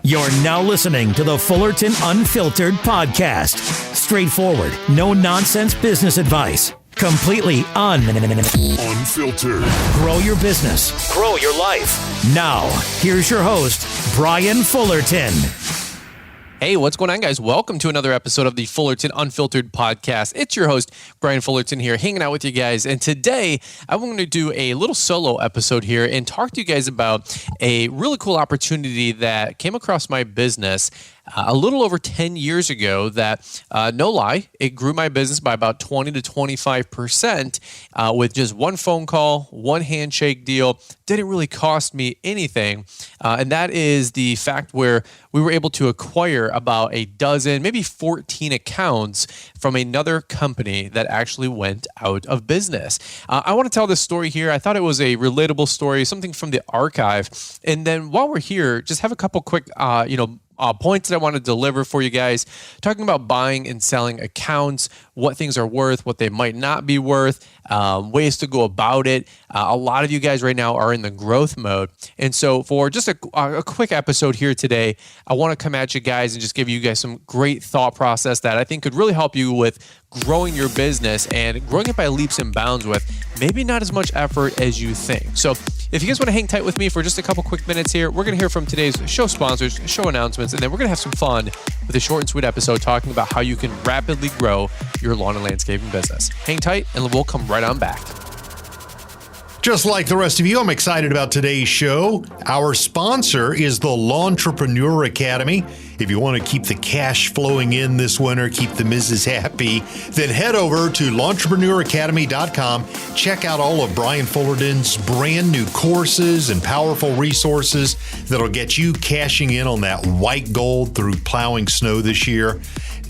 You're now listening to the Fullerton Unfiltered podcast. Straightforward, no nonsense business advice. Completely unfiltered. Grow your business. Grow your life. Now, here's your host, Brian Fullerton. Hey, what's going on, guys? Welcome to another episode of the Fullerton Unfiltered podcast. It's your host, Brian Fullerton here, hanging out with you guys. And today, I'm going to do a little solo episode here and talk to you guys about a really cool opportunity that came across my business a little over 10 years ago that, no lie, it grew my business by about 20 to 25% with just one phone call, one handshake deal. Didn't really cost me anything. And that is the fact where we were able to acquire about a dozen, maybe 14 accounts from another company that actually went out of business. I want to tell this story here. I thought it was a relatable story, something from the archive. And then while we're here, just have a couple quick, points that I want to deliver for you guys, talking about buying and selling accounts, what things are worth, what they might not be worth, ways to go about it. A lot of you guys right now are in the growth mode. And so for just a quick episode here today, I want to come at you guys and just give you guys some great thought process that I think could really help you with growing your business and growing it by leaps and bounds with maybe not as much effort as you think. So if you guys want to hang tight with me for just a couple quick minutes here, we're going to hear from today's show sponsors, show announcements, and then we're going to have some fun with a short and sweet episode talking about how you can rapidly grow your lawn and landscaping business. Hang tight and we'll come right on back. Just like the rest of you, I'm excited about today's show. Our sponsor is the Lawntrepreneur Academy. If you want to keep the cash flowing in this winter, keep the missus happy, then head over to LawnTrepreneurAcademy.com. Check out all of Brian Fullerton's brand new courses and powerful resources that'll get you cashing in on that white gold through plowing snow this year.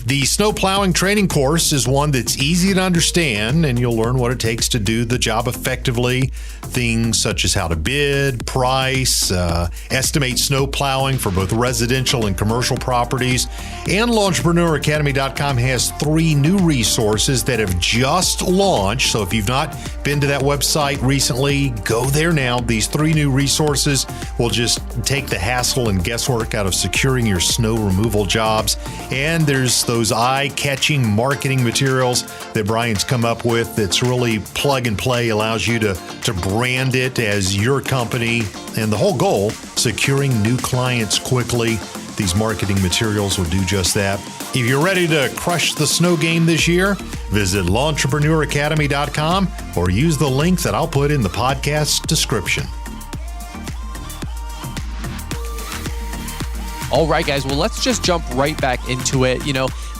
The snow plowing training course is one that's easy to understand, and you'll learn what it takes to do the job effectively. Things such as how to bid, price, estimate snow plowing for both residential and commercial properties. And LawnTrepreneurAcademy.com has 3 new resources that have just launched. So if you've not been to that website recently, go there now. These 3 new resources will just take the hassle and guesswork out of securing your snow removal jobs. And there's those eye-catching marketing materials that Brian's come up with that's really plug and play, allows you to brand it as your company. And the whole goal, securing new clients quickly. These marketing materials will do just that. If you're ready to crush the snow game this year, visit LawnTrepreneurAcademy.com or use the link that I'll put in the podcast description. All right, guys. Well, let's just jump right back into it.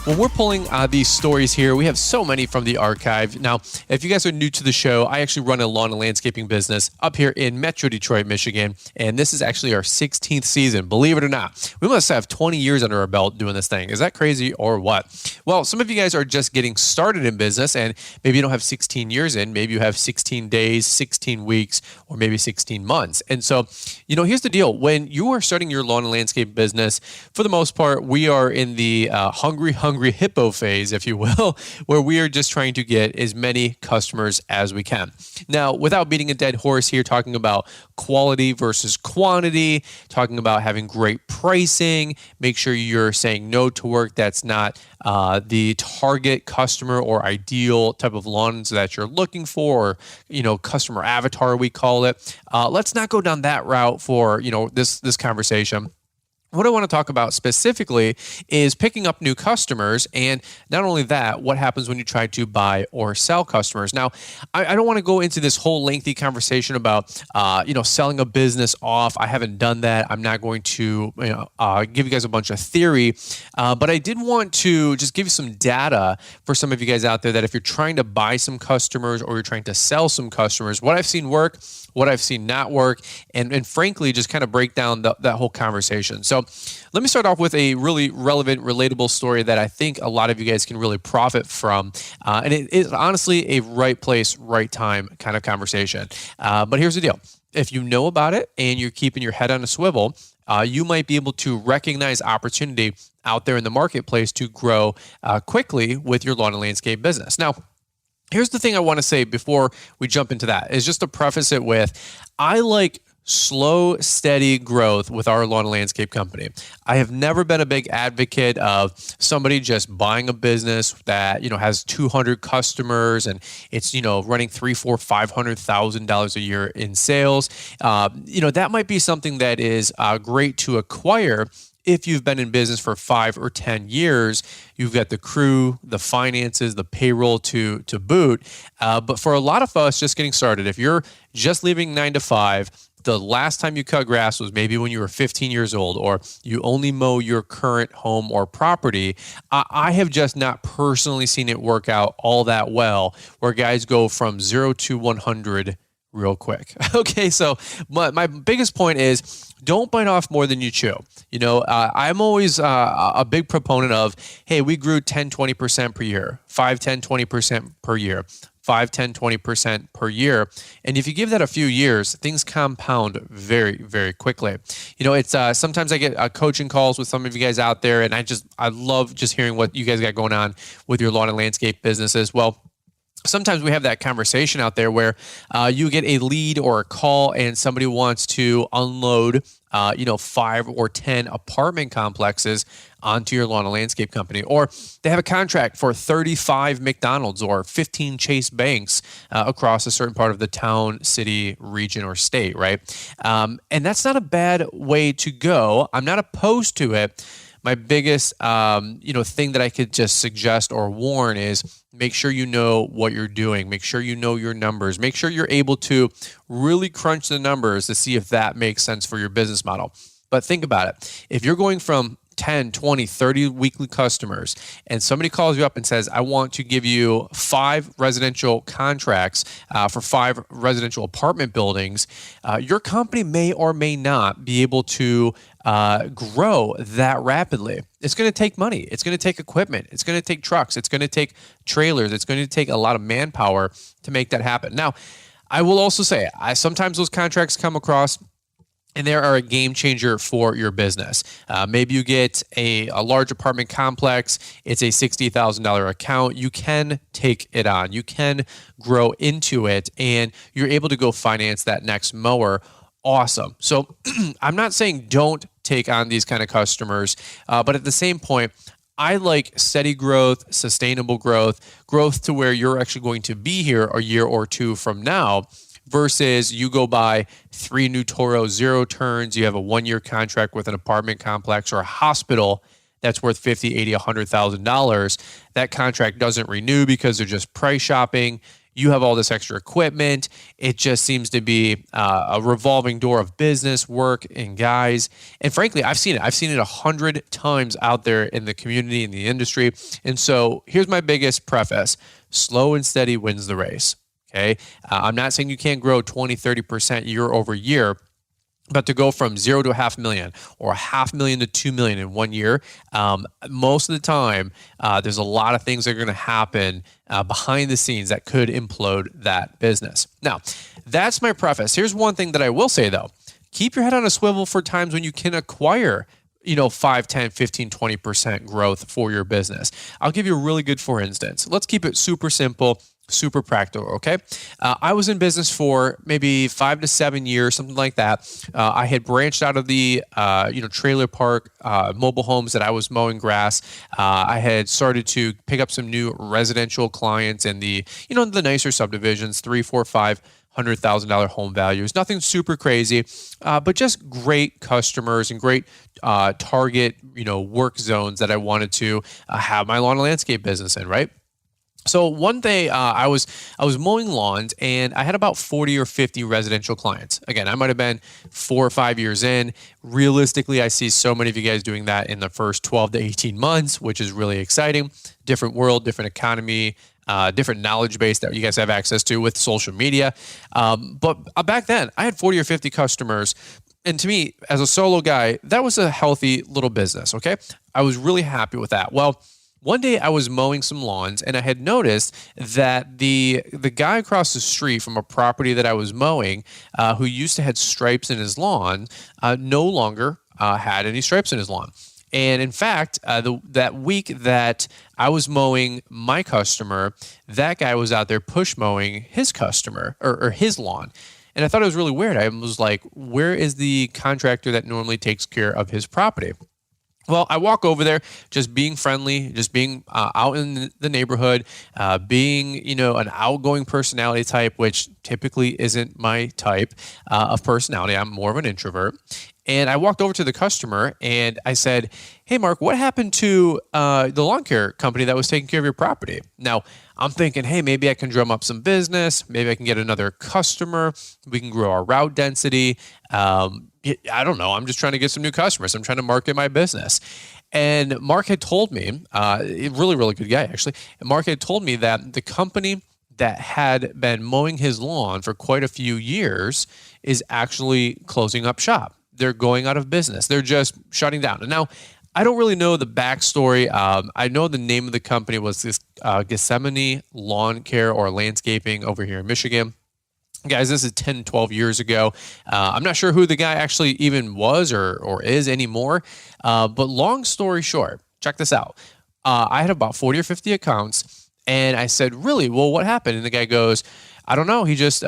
When we're pulling these stories here, we have so many from the archive. Now, if you guys are new to the show, I actually run a lawn and landscaping business up here in Metro Detroit, Michigan, and this is actually our 16th season, believe it or not. We must have 20 years under our belt doing this thing. Is that crazy or what? Well, some of you guys are just getting started in business, and maybe you don't have 16 years in. Maybe you have 16 days, 16 weeks, or maybe 16 months. And so, here's the deal. When you are starting your lawn and landscape business, for the most part, we are in the hungry hippo phase, if you will, where we are just trying to get as many customers as we can. Now, without beating a dead horse here, talking about quality versus quantity, talking about having great pricing, make sure you're saying no to work that's not the target customer or ideal type of lawns that you're looking for, or, customer avatar, we call it. Let's not go down that route for, this conversation. What I want to talk about specifically is picking up new customers, and not only that, what happens when you try to buy or sell customers. Now, I don't want to go into this whole lengthy conversation about, selling a business off. I haven't done that. I'm not going to, give you guys a bunch of theory, but I did want to just give you some data for some of you guys out there that if you're trying to buy some customers or you're trying to sell some customers, what I've seen work, what I've seen not work, and frankly, just kind of break down that whole conversation. So let me start off with a really relevant, relatable story that I think a lot of you guys can really profit from. And it is honestly a right place, right time kind of conversation. But here's the deal. If you know about it and you're keeping your head on a swivel, you might be able to recognize opportunity out there in the marketplace to grow quickly with your lawn and landscape business. Now, here's the thing I want to say before we jump into that is just to preface it with, I like slow, steady growth with our lawn and landscape company. I have never been a big advocate of somebody just buying a business that, has 200 customers and it's, running $300,000, $400,000, $500,000 a year in sales. That might be something that is great to acquire. If you've been in business for 5 or 10 years, you've got the crew, the finances, the payroll to boot. But for a lot of us just getting started, if you're just leaving 9 to 5, the last time you cut grass was maybe when you were 15 years old, or you only mow your current home or property. I have just not personally seen it work out all that well, where guys go from 0 to 100 real quick. Okay, so my biggest point is don't bite off more than you chew. I'm always a big proponent of, hey, we grew 10, 20% per year, 5, 10, 20% per year, 5, 10, 20% per year. And if you give that a few years, things compound very, very quickly. It's sometimes I get coaching calls with some of you guys out there, and I love just hearing what you guys got going on with your lawn and landscape businesses. Well, sometimes we have that conversation out there where you get a lead or a call and somebody wants to unload 5 or 10 apartment complexes onto your lawn and landscape company, or they have a contract for 35 McDonald's or 15 Chase banks across a certain part of the town, city, region, or state, right? And that's not a bad way to go. I'm not opposed to it. My biggest, thing that I could just suggest or warn is make sure you know what you're doing. Make sure you know your numbers. Make sure you're able to really crunch the numbers to see if that makes sense for your business model. But think about it. If you're going from 10, 20, 30 weekly customers, and somebody calls you up and says, I want to give you 5 residential contracts for 5 residential apartment buildings, your company may or may not be able to grow that rapidly. It's going to take money. It's going to take equipment. It's going to take trucks. It's going to take trailers. It's going to take a lot of manpower to make that happen. Now, I will also say, sometimes those contracts come across and they are a game changer for your business. Maybe you get a large apartment complex. It's a $60,000 account. You can take it on. You can grow into it, and you're able to go finance that next mower. Awesome. So I'm not saying don't take on these kind of customers, but at the same point, I like steady growth, sustainable growth, growth to where you're actually going to be here a year or two from now, versus you go buy 3 new Toro 0 turns, you have a 1-year contract with an apartment complex or a hospital that's worth $50,000, $80,000, $100,000. That contract doesn't renew because they're just price shopping. You have all this extra equipment. It just seems to be a revolving door of business, work, and guys. And frankly, I've seen it. I've seen it 100 times out there in the community, in the industry. And so here's my biggest preface. Slow and steady wins the race. Okay. I'm not saying you can't grow 20, 30% year over year, but to go from 0 to $500,000 or $500,000 to $2 million in 1 year, most of the time, there's a lot of things that are going to happen behind the scenes that could implode that business. Now, that's my preface. Here's one thing that I will say though. Keep your head on a swivel for times when you can acquire 5, 10, 15, 20% growth for your business. I'll give you a really good for instance. Let's keep it super simple, super practical, okay? I was in business for maybe 5 to 7 years, something like that. I had branched out of the, trailer park, mobile homes that I was mowing grass. I had started to pick up some new residential clients in the, the nicer subdivisions, 3, 4, 5. $100,000 home values. Nothing super crazy, but just great customers and great target, work zones that I wanted to have my lawn and landscape business in, right? So one day I was mowing lawns and I had about 40 or 50 residential clients. Again, I might have been 4 or 5 years in. Realistically, I see so many of you guys doing that in the first 12 to 18 months, which is really exciting. Different world, different economy, different knowledge base that you guys have access to with social media. But back then, I had 40 or 50 customers. And to me, as a solo guy, that was a healthy little business, okay? I was really happy with that. Well, one day I was mowing some lawns and I had noticed that the guy across the street from a property that I was mowing, who used to have stripes in his lawn, no longer had any stripes in his lawn. And in fact, that week that I was mowing my customer, that guy was out there push mowing his customer or his lawn. And I thought it was really weird. I was like, where is the contractor that normally takes care of his property? Well, I walk over there, just being friendly, just being out in the neighborhood, being, an outgoing personality type, which typically isn't my type of personality. I'm more of an introvert. And I walked over to the customer and I said, "Hey, Mark, what happened to the lawn care company that was taking care of your property?" Now, I'm thinking, hey, maybe I can drum up some business. Maybe I can get another customer. We can grow our route density. I don't know. I'm just trying to get some new customers. I'm trying to market my business. And Mark had told me, really, really good guy, actually. Mark had told me that the company that had been mowing his lawn for quite a few years is actually closing up shop. They're going out of business. They're just shutting down. And now, I don't really know the backstory. I know the name of the company was this Gethsemane Lawn Care or Landscaping over here in Michigan. Guys, this is 10, 12 years ago. I'm not sure who the guy actually even was or is anymore. But long story short, check this out. I had about 40 or 50 accounts, and I said, really? Well, what happened? And the guy goes, I don't know. He just,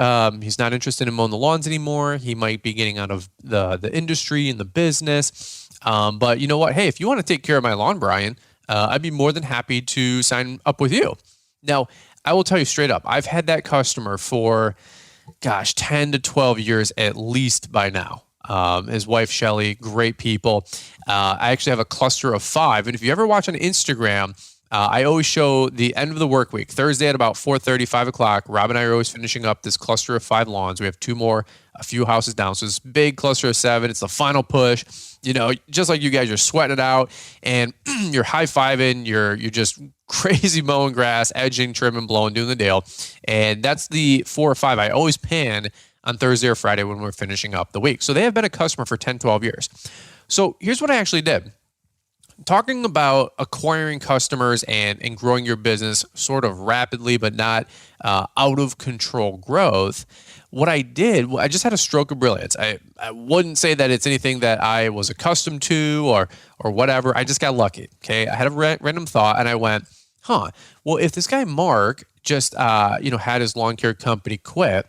he's not interested in mowing the lawns anymore. He might be getting out of the industry and the business. But you know what? Hey, if you want to take care of my lawn, Brian, I'd be more than happy to sign up with you. Now, I will tell you straight up, I've had that customer for, 10 to 12 years at least by now. His wife, Shelly, great people. I actually have a cluster of 5. And if you ever watch on Instagram, I always show the end of the work week, Thursday at about 4:30, 5 o'clock. Rob and I are always finishing up this cluster of 5 lawns. We have 2 more, a few houses down. So this big cluster of 7. It's the final push. Just like you guys, you're sweating it out and you're high-fiving. You're just crazy mowing grass, edging, trimming, blowing, doing the deal. And that's the 4 or 5 I always pan on Thursday or Friday when we're finishing up the week. So they have been a customer for 10, 12 years. So here's what I actually did. Talking about acquiring customers and growing your business sort of rapidly, but not out of control growth. What I did, I just had a stroke of brilliance. I wouldn't say that it's anything that I was accustomed to or whatever. I just got lucky. Okay. I had a random thought and I went, well, if this guy, Mark, just, had his lawn care company quit,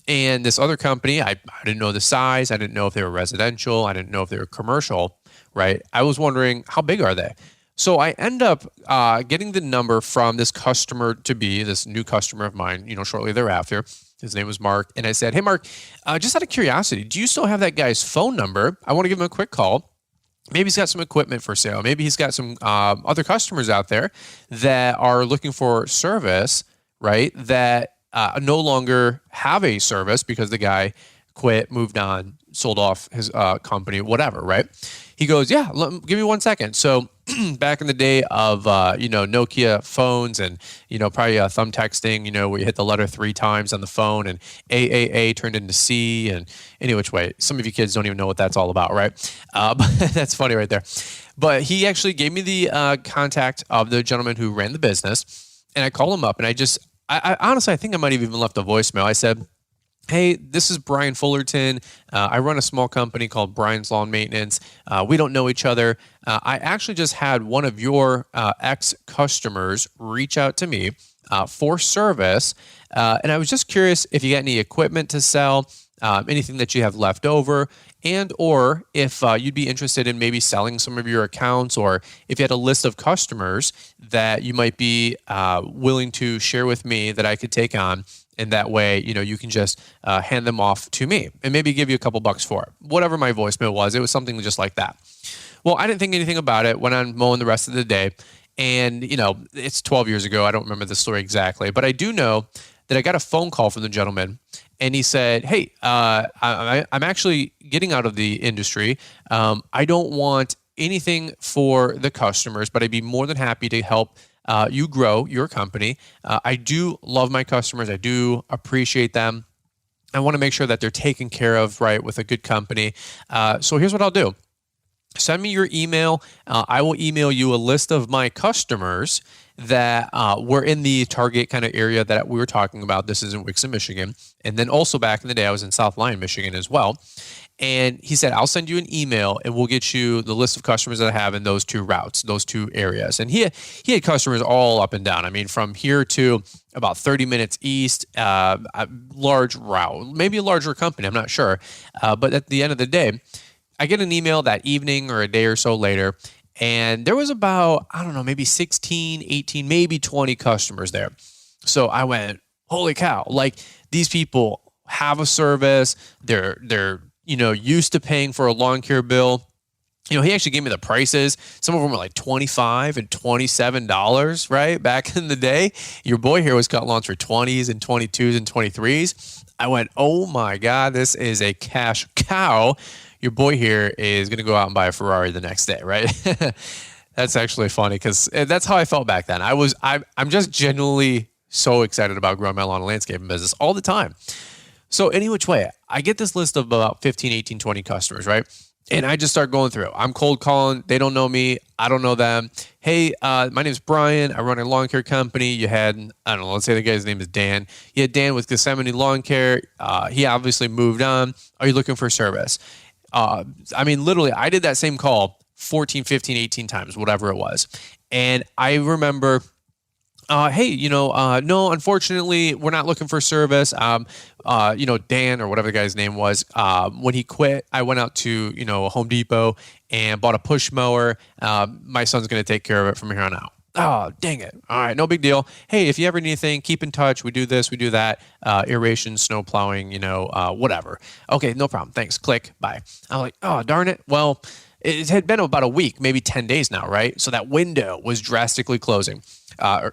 and this other company, I didn't know the size. I didn't know if they were residential. I didn't know if they were commercial, right? I was wondering, how big are they? So I end up getting the number from this customer to be, this new customer of mine, shortly thereafter. His name was Mark. And I said, hey, Mark, just out of curiosity, do you still have that guy's phone number? I want to give him a quick call. Maybe he's got some equipment for sale. Maybe he's got some other customers out there that are looking for service, right? That no longer have a service because the guy quit, moved on, sold off his company, whatever, right? He goes, yeah, give me 1 second. So back in the day of, Nokia phones and, probably thumb texting, where you hit the letter 3 times on the phone and AAA turned into C and any which way. Some of you kids don't even know what that's all about, right? But that's funny right there. But he actually gave me the contact of the gentleman who ran the business, and I called him up, and I honestly, I think I might have even left a voicemail. I said, hey, this is Brian Fullerton. I run a small company called Brian's Lawn Maintenance. We don't know each other. I actually just had one of your ex-customers reach out to me for service. And I was just curious if you got any equipment to sell, anything that you have left over, and or if you'd be interested in maybe selling some of your accounts, or if you had a list of customers that you might be willing to share with me that I could take on. And that way, you can just hand them off to me and maybe give you a couple bucks for it. Whatever my voicemail was, it was something just like that. Well, I didn't think anything about it. Went on mowing the rest of the day. And, it's 12 years ago. I don't remember the story exactly. But I do know that I got a phone call from the gentleman. And he said, hey, I'm actually getting out of the industry. I don't want anything for the customers, but I'd be more than happy to help you grow your company. I do love my customers. I do appreciate them. I want to make sure that they're taken care of, right, with a good company. So here's what I'll do. Send me your email. I will email you a list of my customers that were in the target kind of area that we were talking about. This is in Wixom, Michigan. And then also back in the day, I was in South Lyon, Michigan as well. And he said, I'll send you an email and we'll get you the list of customers that I have in those two routes, those two areas. And he had customers all up and down. I mean, from here to about 30 minutes east, a large route, maybe a larger company, I'm not sure. But at the end of the day, I get an email that evening or a day or so later, and there was about, I don't know, maybe 16, 18, maybe 20 customers there. So I went, holy cow, like these people have a service. They're used to paying for a lawn care bill. He actually gave me the prices. Some of them were like $25 and $27, right? Back in the day, your boy here was cutting lawns for 20s and 22s and 23s. I went, oh my God, this is a cash cow. Your boy here is going to go out and buy a Ferrari the next day, right? That's actually funny because that's how I felt back then. I'm just genuinely so excited about growing my lawn and landscaping business all the time. So any which way, I get this list of about 15, 18, 20 customers, right? And I just start going through. I'm cold calling. They don't know me. I don't know them. Hey, my name is Brian. I run a lawn care company. You had, I don't know, let's say the guy's name is Dan. You had Dan with Gethsemane Lawn Care. He obviously moved on. Are you looking for service? Literally, I did that same call 14, 15, 18 times, whatever it was. And I remember... hey, no, unfortunately, we're not looking for service. Dan or whatever the guy's name was, when he quit, I went out to, Home Depot and bought a push mower. My son's going to take care of it from here on out. Oh, dang it. All right, no big deal. Hey, if you ever need anything, keep in touch. We do this, we do that. Aeration, snow plowing, whatever. Okay, no problem. Thanks. Click. Bye. I'm like, oh, darn it. Well, it had been about a week, maybe 10 days now, right? So that window was drastically closing.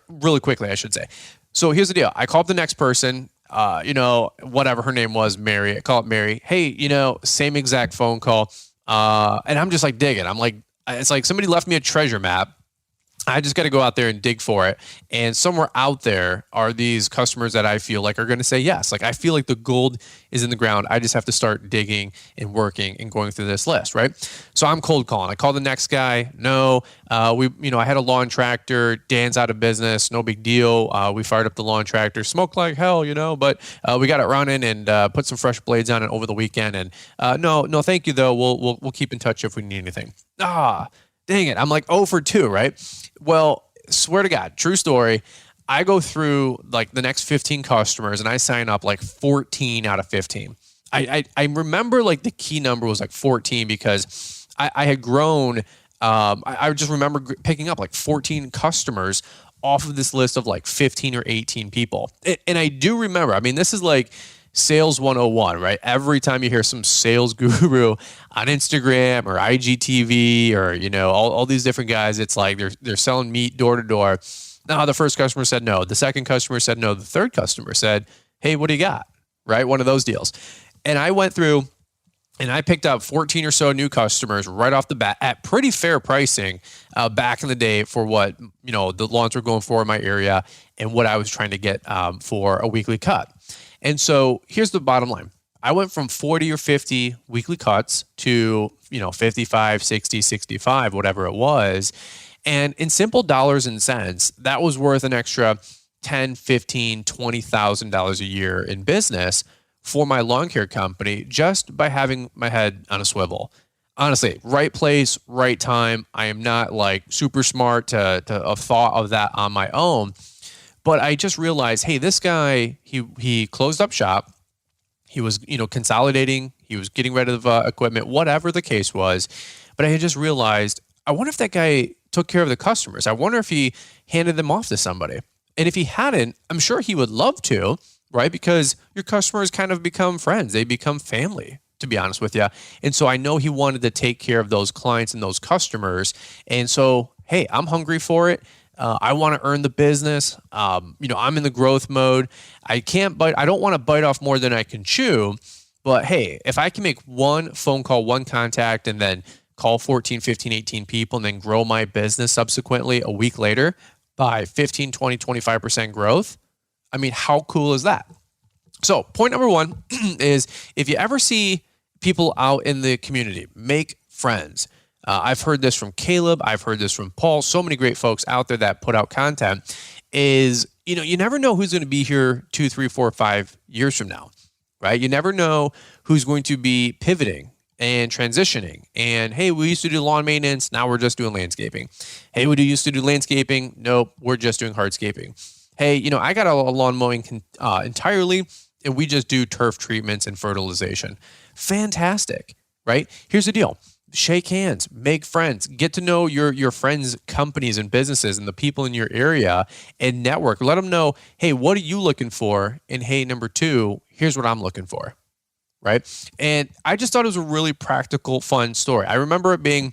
Really quickly, I should say. So here's the deal. I call up the next person, whatever her name was, Mary. I call up Mary. Hey, same exact phone call. And I'm just like digging. I'm like, it's like somebody left me a treasure map. I just got to go out there and dig for it. And somewhere out there are these customers that I feel like are going to say yes. Like I feel like the gold is in the ground. I just have to start digging and working and going through this list, right? So I'm cold calling. I call the next guy. No, I had a lawn tractor. Dan's out of business. No big deal. We fired up the lawn tractor. Smoked like hell, but we got it running and put some fresh blades on it over the weekend. And no, thank you though. We'll keep in touch if we need anything. Dang it. I'm like 0 for 2, right? Well, swear to God, true story. I go through like the next 15 customers and I sign up like 14 out of 15. I remember like the key number was like 14 because I had grown. I just remember picking up like 14 customers off of this list of like 15 or 18 people. And I do remember, this is like Sales 101, right? Every time you hear some sales guru on Instagram or IGTV or, all these different guys, it's like they're selling meat door to door. No, the first customer said no. The second customer said no. The third customer said, hey, what do you got? Right? One of those deals. And I went through and I picked up 14 or so new customers right off the bat at pretty fair pricing back in the day for what, the lawns were going for in my area and what I was trying to get for a weekly cut. And so here's the bottom line. I went from 40 or 50 weekly cuts to, 55, 60, 65, whatever it was. And in simple dollars and cents, that was worth an extra $10,000, $15,000, $20,000 a year in business for my lawn care company just by having my head on a swivel. Honestly, right place, right time. I am not like super smart to have thought of that on my own. But I just realized, hey, this guy, he closed up shop. He was, consolidating. He was getting rid of equipment, whatever the case was. But I had just realized, I wonder if that guy took care of the customers. I wonder if he handed them off to somebody. And if he hadn't, I'm sure he would love to, right? Because your customers kind of become friends. They become family, to be honest with you. And so I know he wanted to take care of those clients and those customers. And so, hey, I'm hungry for it. I want to earn the business. I'm in the growth mode. I don't want to bite off more than I can chew. But hey, if I can make one phone call, one contact, and then call 14, 15, 18 people and then grow my business subsequently a week later by 15, 20, 25% growth, how cool is that? So point number one is if you ever see people out in the community, make friends. I've heard this from Caleb. I've heard this from Paul. So many great folks out there that put out content is, you never know who's going to be here 2, 3, 4, 5 years from now, right? You never know who's going to be pivoting and transitioning. And hey, we used to do lawn maintenance. Now we're just doing landscaping. Hey, we used to do landscaping. Nope, we're just doing hardscaping. Hey, I got a lawn mowing entirely, and we just do turf treatments and fertilization. Fantastic, right? Here's the deal. Shake hands, make friends, get to know your friends' companies and businesses and the people in your area and network. Let them know, hey, what are you looking for? And hey, number two, here's what I'm looking for, right? And I just thought it was a really practical, fun story. I remember it being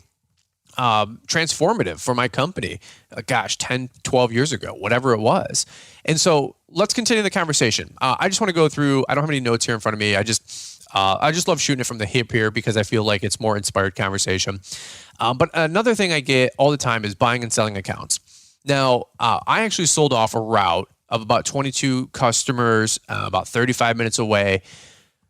transformative for my company, 10, 12 years ago, whatever it was. And so let's continue the conversation. I just want to go through, I don't have any notes here in front of me. I just love shooting it from the hip here because I feel like it's more inspired conversation. But another thing I get all the time is buying and selling accounts. Now, I actually sold off a route of about 22 customers, about 35 minutes away.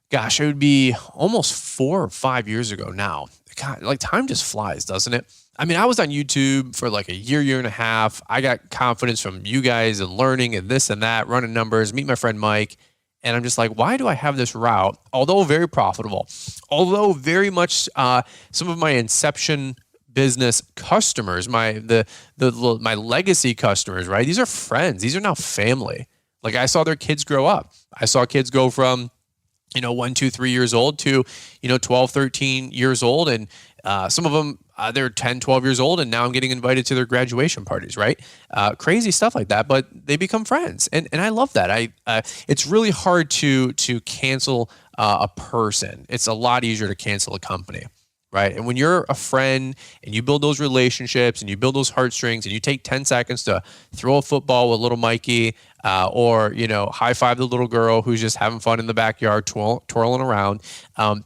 Gosh, it would be almost 4 or 5 years ago now. God, like time just flies, doesn't it? I mean, I was on YouTube for like a year and a half. I got confidence from you guys and learning and this and that, running numbers, meet my friend Mike. And I'm just like, why do I have this route? Although very profitable, although very much some of my inception business customers, my legacy customers, right? These are friends. These are now family. Like I saw their kids grow up. I saw kids go from 1, 2, 3 years old to, 12, 13 years old. And some of them, they're 10, 12 years old. And now I'm getting invited to their graduation parties, right? Crazy stuff like that, but they become friends. And I love that. It's really hard to cancel a person. It's a lot easier to cancel a company, right? And when you're a friend and you build those relationships and you build those heartstrings and you take 10 seconds to throw a football with little Mikey, or high five the little girl who's just having fun in the backyard, twirling around.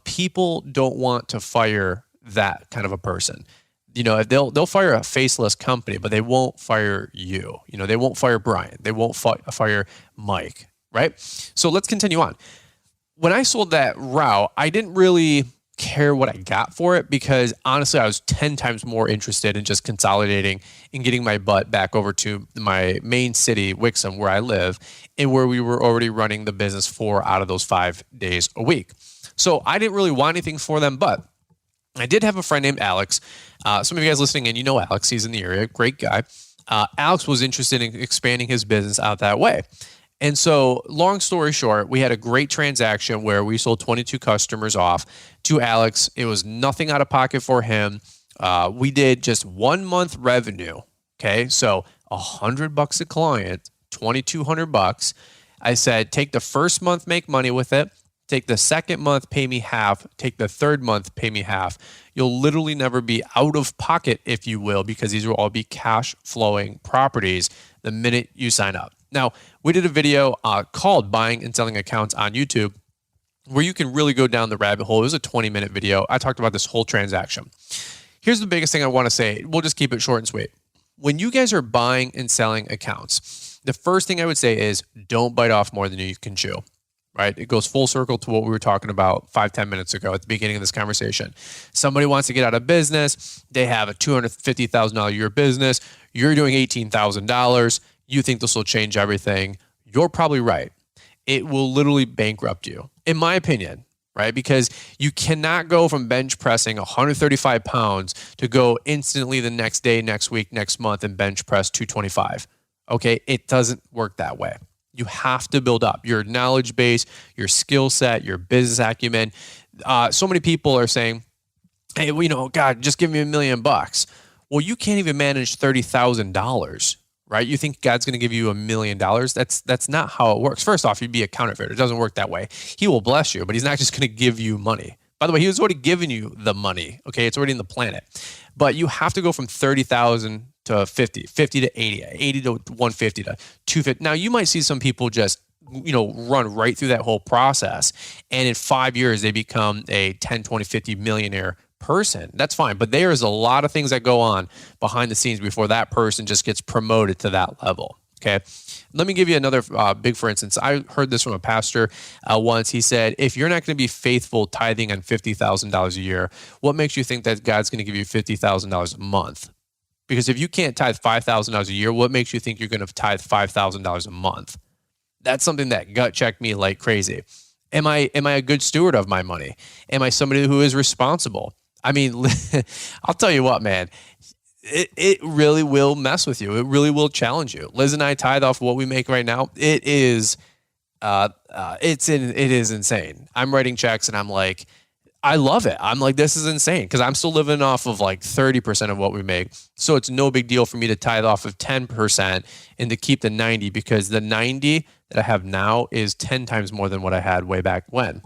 People don't want to fire that kind of a person. They'll fire a faceless company, but they won't fire you. They won't fire Brian. They won't fire Mike, right? So let's continue on. When I sold that route, I didn't really care what I got for it because honestly, I was 10 times more interested in just consolidating and getting my butt back over to my main city, Wixom, where I live, and where we were already running the business 4 out of those 5 days a week. So I didn't really want anything for them, but I did have a friend named Alex. Some of you guys listening in, you know Alex. He's in the area. Great guy. Alex was interested in expanding his business out that way. And so long story short, we had a great transaction where we sold 22 customers off to Alex. It was nothing out of pocket for him. We did just 1 month revenue. Okay. So $100 a client, $2,200. I said, take the first month, make money with it. Take the second month, pay me half. Take the third month, pay me half. You'll literally never be out of pocket, if you will, because these will all be cash flowing properties the minute you sign up. Now, we did a video called Buying and Selling Accounts on YouTube where you can really go down the rabbit hole. It was a 20-minute video. I talked about this whole transaction. Here's the biggest thing I want to say. We'll just keep it short and sweet. When you guys are buying and selling accounts, the first thing I would say is don't bite off more than you can chew, right? It goes full circle to what we were talking about 5-10 minutes ago at the beginning of this conversation. Somebody wants to get out of business. They have a $250,000 a year business. You're doing $18,000. You think this will change everything. You're probably right. It will literally bankrupt you, in my opinion, right? Because you cannot go from bench pressing 135 pounds to go instantly the next day, next week, next month and bench press 225. Okay, it doesn't work that way. You have to build up your knowledge base, your skill set, your business acumen. So many people are saying, hey, God, just give me $1 million. Well, you can't even manage $30,000. Right? You think God's going to give you $1 million? That's not how it works. First off, you'd be a counterfeit. It doesn't work that way. He will bless you, but he's not just going to give you money. By the way, he was already giving you the money. Okay. It's already in the planet, but you have to go from 30,000 to 50 to 80 to 150 to 250. Now you might see some people just, run right through that whole process. And in 5 years, they become a 10, 20, 50 millionaire person. That's fine. But there is a lot of things that go on behind the scenes before that person just gets promoted to that level. Okay. Let me give you another big, for instance. I heard this from a pastor once. He said, if you're not going to be faithful tithing on $50,000 a year, what makes you think that God's going to give you $50,000 a month? Because if you can't tithe $5,000 a year, what makes you think you're going to tithe $5,000 a month? That's something that gut checked me like crazy. Am I a good steward of my money? Am I somebody who is responsible? I mean, I'll tell you what, man, it really will mess with you. It really will challenge you. Liz and I tithe off what we make right now. It is insane. I'm writing checks and I'm like, I love it. I'm like, this is insane because I'm still living off of like 30% of what we make. So it's no big deal for me to tithe off of 10% and to keep the 90 because the 90 that I have now is 10 times more than what I had way back when.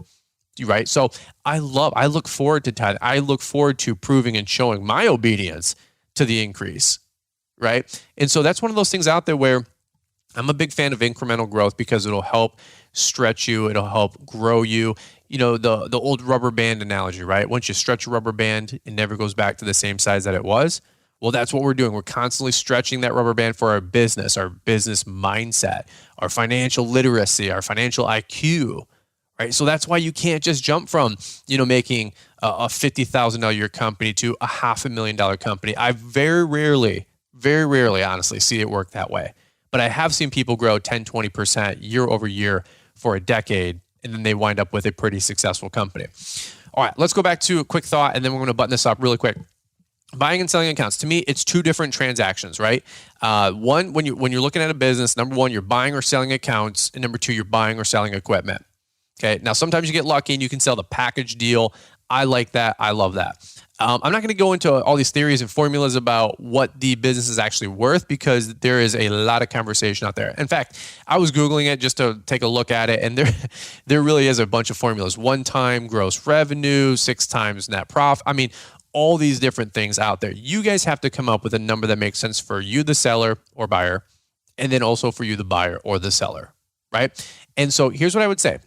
Right. So I look forward to tithe. I look forward to proving and showing my obedience to the increase. Right. And so that's one of those things out there where I'm a big fan of incremental growth because it'll help stretch you. It'll help grow you. You know, the old rubber band analogy, right? Once you stretch a rubber band, it never goes back to the same size that it was. Well, that's what we're doing. We're constantly stretching that rubber band for our business mindset, our financial literacy, our financial IQ, right? So that's why you can't just jump from, making a $50,000 a year company to a $500,000 company. I very rarely, honestly, see it work that way. But I have seen people grow 10, 20% year over year for a decade, and then they wind up with a pretty successful company. All right, let's go back to a quick thought, and then we're going to button this up really quick. Buying and selling accounts. To me, it's two different transactions, right? One, when you're looking at a business, number one, you're buying or selling accounts, and number two, you're buying or selling equipment. Okay. Now, sometimes you get lucky and you can sell the package deal. I like that. I love that. I'm not going to go into all these theories and formulas about what the business is actually worth because there is a lot of conversation out there. In fact, I was Googling it just to take a look at it, and there really is a bunch of formulas. 1 time gross revenue, 6 times net profit. I mean, all these different things out there. You guys have to come up with a number that makes sense for you, the seller or buyer, and then also for you, the buyer or the seller, right? And so here's what I would say.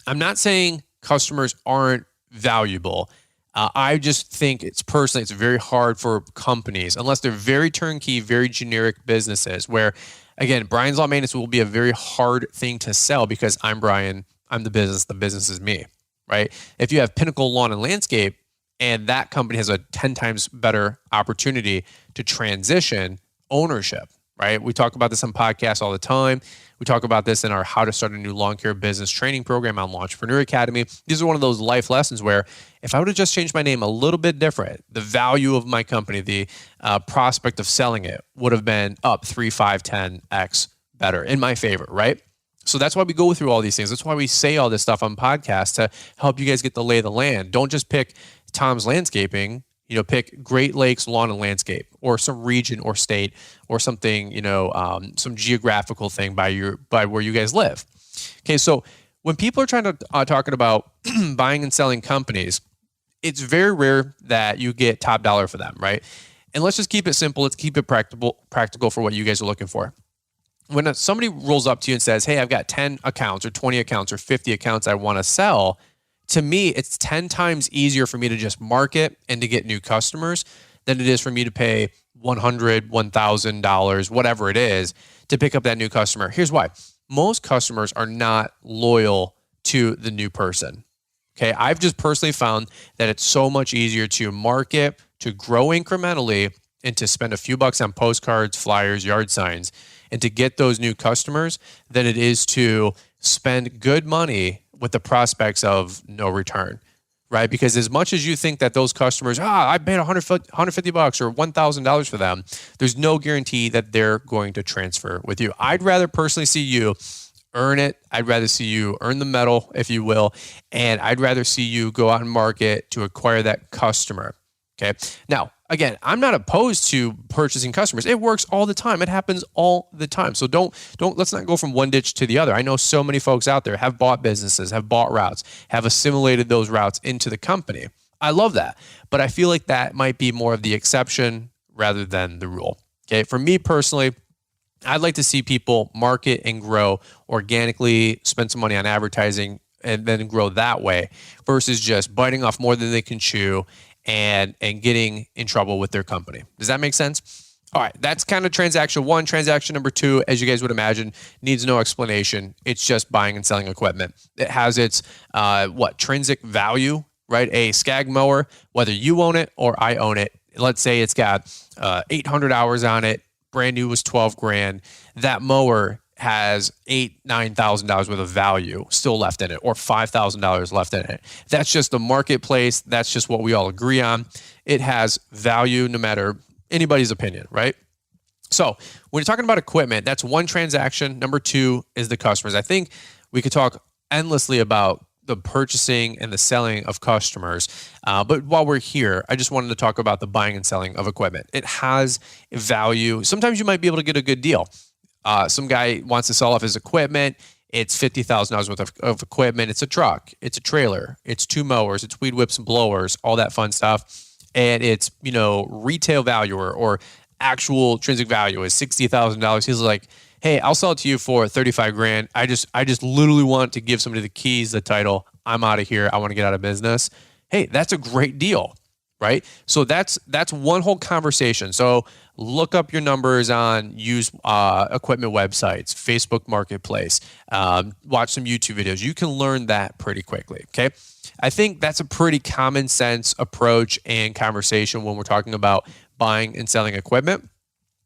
I'm not saying customers aren't valuable. I just think it's very hard for companies, unless they're very turnkey, very generic businesses where, again, Brian's Lawn Maintenance will be a very hard thing to sell because I'm Brian, I'm the business is me, right? If you have Pinnacle Lawn and Landscape and that company has a 10 times better opportunity to transition ownership, right? We talk about this on podcasts all the time. We talk about this in our How to Start a New Lawn Care Business training program on Lawntrepreneur Academy. These are one of those life lessons where if I would have just changed my name a little bit different, the value of my company, the prospect of selling it would have been up 3, 5, 10x better in my favor, right? So that's why we go through all these things. That's why we say all this stuff on podcasts to help you guys get the lay of the land. Don't just pick Tom's Landscaping. Pick Great Lakes Lawn and Landscape or some region or state or something, some geographical thing by where you guys live. Okay, so when people are trying to talking about buying and selling companies, it's very rare that you get top dollar for them, right? And let's just keep it simple. Let's keep it practical for what you guys are looking for. When somebody rolls up to you and says, hey, I've got 10 accounts or 20 accounts or 50 accounts I want to sell, to me, it's 10 times easier for me to just market and to get new customers than it is for me to pay $100, $1,000, whatever it is, to pick up that new customer. Here's why. Most customers are not loyal to the new person. Okay, I've just personally found that it's so much easier to market, to grow incrementally, and to spend a few bucks on postcards, flyers, yard signs, and to get those new customers than it is to spend good money with the prospects of no return, right? Because as much as you think that those customers, I paid $150 or $1,000 for them, there's no guarantee that they're going to transfer with you. I'd rather personally see you earn it. I'd rather see you earn the medal, if you will, and I'd rather see you go out and market to acquire that customer. Okay. Now, again, I'm not opposed to purchasing customers. It works all the time. It happens all the time. So let's not go from one ditch to the other. I know so many folks out there have bought businesses, have bought routes, have assimilated those routes into the company. I love that. But I feel like that might be more of the exception rather than the rule. Okay. For me personally, I'd like to see people market and grow organically, spend some money on advertising, and then grow that way versus just biting off more than they can chew and getting in trouble with their company. Does that make sense? All right, that's kind of transaction one. Transaction number two, as you guys would imagine, needs no explanation. It's just buying and selling equipment. It has its intrinsic value, right? A Scag mower, whether you own it or I own it. Let's say it's got 800 hours on it. Brand new was $12,000. That mower has $8,000-$9,000 worth of value still left in it, or $5,000 left in it. That's just the marketplace. That's just what we all agree on. It has value no matter anybody's opinion, right? So when you're talking about equipment, that's one transaction. Number two is the customers. I think we could talk endlessly about the purchasing and the selling of customers. But while we're here, I just wanted to talk about the buying and selling of equipment. It has value. Sometimes you might be able to get a good deal. Some guy wants to sell off his equipment. It's $50,000 worth of equipment. It's a truck. It's a trailer. It's 2 mowers. It's weed whips and blowers, all that fun stuff. And it's, retail value or actual intrinsic value is $60,000. He's like, hey, I'll sell it to you for $35,000. I just literally want to give somebody the keys, the title. I'm out of here. I want to get out of business. Hey, that's a great deal, right? So that's one whole conversation. So look up your numbers on used equipment websites, Facebook Marketplace, watch some YouTube videos. You can learn that pretty quickly, okay? I think that's a pretty common sense approach and conversation when we're talking about buying and selling equipment.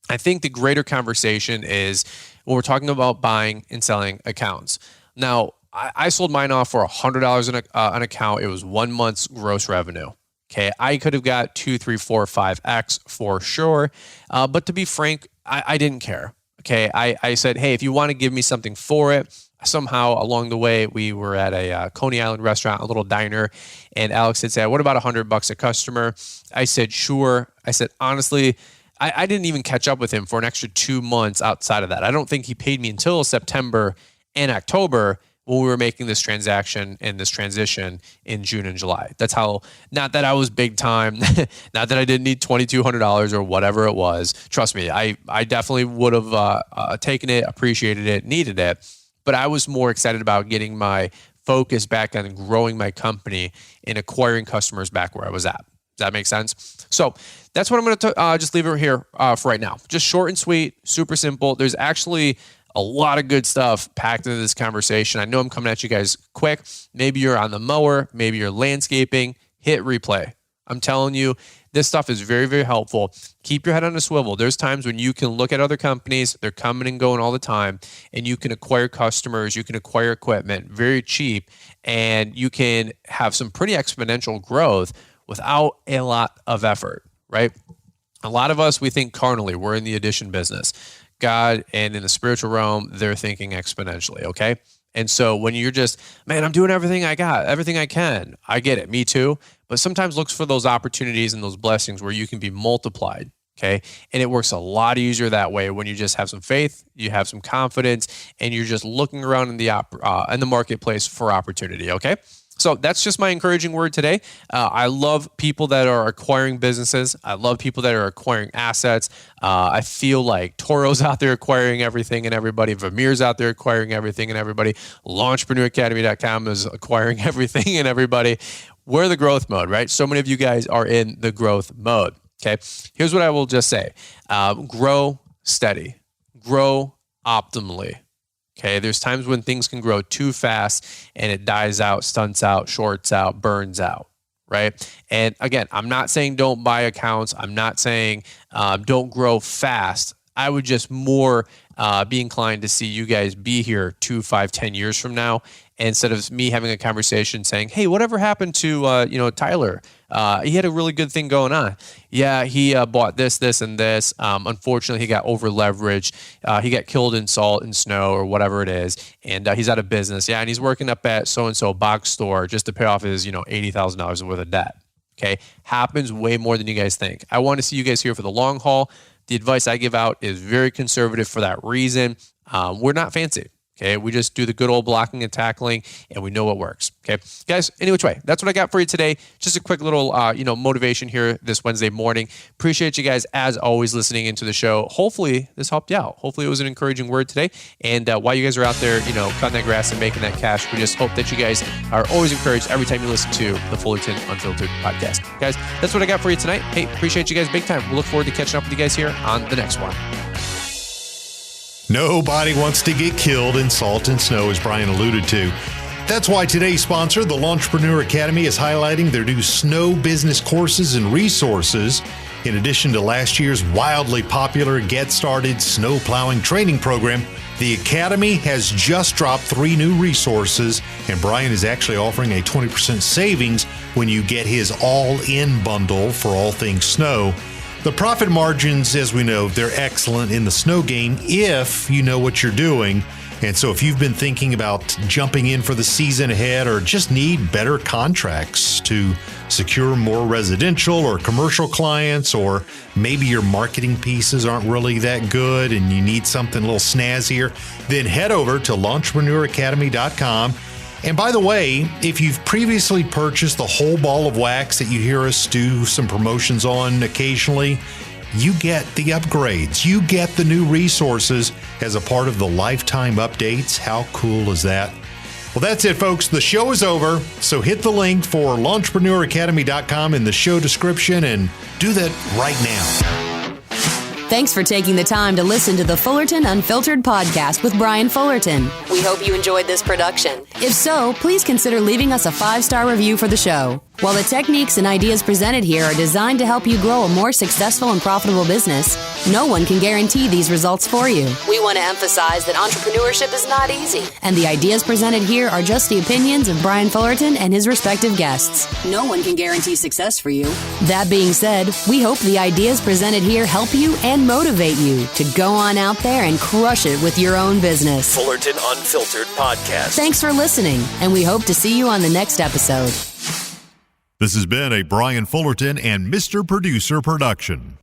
I think the greater conversation is when we're talking about buying and selling accounts. Now, I sold mine off for $100 an account. It was 1 month's gross revenue. Okay, I could have got 2, 3, 4, 5x for sure. But to be frank, I didn't care. Okay, I said, hey, if you want to give me something for it, somehow along the way, we were at a Coney Island restaurant, a little diner, and Alex had said, what about $100 a customer? I said, sure. I said, honestly, I didn't even catch up with him for an extra 2 months outside of that. I don't think he paid me until September and October when we were making this transaction and this transition in June and July. That's how, not that I was big time, not that I didn't need $2,200 or whatever it was. Trust me, I definitely would have taken it, appreciated it, needed it. But I was more excited about getting my focus back on growing my company and acquiring customers back where I was at. Does that make sense? So that's what I'm going to just leave it here for right now. Just short and sweet, super simple. There's actually a lot of good stuff packed into this conversation. I know I'm coming at you guys quick. Maybe you're on the mower, maybe you're landscaping, hit replay. I'm telling you, this stuff is very, very helpful. Keep your head on a swivel. There's times when you can look at other companies, they're coming and going all the time, and you can acquire customers, you can acquire equipment very cheap, and you can have some pretty exponential growth without a lot of effort, right? A lot of us, we think carnally. We're in the addition business. God and in the spiritual realm, they're thinking exponentially, okay? And so when you're just, man, I'm doing everything I got, everything I can. I get it, me too. But sometimes look for those opportunities and those blessings where you can be multiplied, okay? And it works a lot easier that way when you just have some faith, you have some confidence, and you're just looking around in the marketplace for opportunity, okay? So that's just my encouraging word today. I love people that are acquiring businesses. I love people that are acquiring assets. I feel like Toro's out there acquiring everything and everybody. Vermeer's out there acquiring everything and everybody. LaunchpreneurAcademy.com is acquiring everything and everybody. We're the growth mode, right? So many of you guys are in the growth mode, okay? Here's what I will just say. Grow steady. Grow optimally. Okay, there's times when things can grow too fast and it dies out, stunts out, shorts out, burns out, right? And again, I'm not saying don't buy accounts. I'm not saying don't grow fast. I would just more be inclined to see you guys be here 2, 5, 10 years from now, instead of me having a conversation saying, hey, whatever happened to Tyler? He had a really good thing going on. Yeah, he bought this, and this. Unfortunately, he got over leveraged. He got killed in salt and snow or whatever it is, and he's out of business. Yeah, and he's working up at so-and-so box store just to pay off his $80,000 worth of debt. Okay, happens way more than you guys think. I want to see you guys here for the long haul. The advice I give out is very conservative for that reason. We're not fancy. Okay, we just do the good old blocking and tackling, and we know what works. Okay, guys, any which way, that's what I got for you today. Just a quick little, motivation here this Wednesday morning. Appreciate you guys, as always, listening into the show. Hopefully, this helped you out. Hopefully, it was an encouraging word today. And while you guys are out there, cutting that grass and making that cash, we just hope that you guys are always encouraged every time you listen to the Fullerton Unfiltered podcast. Guys, that's what I got for you tonight. Hey, appreciate you guys big time. We'll look forward to catching up with you guys here on the next one. Nobody wants to get killed in salt and snow, as Brian alluded to. That's why today's sponsor, the Launchpreneur Academy, is highlighting their new snow business courses and resources. In addition to last year's wildly popular Get Started snow plowing training program, the Academy has just dropped 3 new resources, and Brian is actually offering a 20% savings when you get his all-in bundle for all things snow. The profit margins, as we know, they're excellent in the snow game if you know what you're doing. And so if you've been thinking about jumping in for the season ahead or just need better contracts to secure more residential or commercial clients, or maybe your marketing pieces aren't really that good and you need something a little snazzier, then head over to LawnTrepreneurAcademy.com. And by the way, if you've previously purchased the whole ball of wax that you hear us do some promotions on occasionally, you get the upgrades. You get the new resources as a part of the lifetime updates. How cool is that? Well, that's it, folks. The show is over. So hit the link for LawnTrepreneurAcademy.com in the show description and do that right now. Thanks for taking the time to listen to the Fullerton Unfiltered podcast with Brian Fullerton. We hope you enjoyed this production. If so, please consider leaving us a 5-star review for the show. While the techniques and ideas presented here are designed to help you grow a more successful and profitable business, no one can guarantee these results for you. We want to emphasize that entrepreneurship is not easy, and the ideas presented here are just the opinions of Brian Fullerton and his respective guests. No one can guarantee success for you. That being said, we hope the ideas presented here help you and motivate you to go on out there and crush it with your own business. Fullerton Unfiltered Podcast. Thanks for listening, and we hope to see you on the next episode. This has been a Brian Fullerton and Mr. Producer production.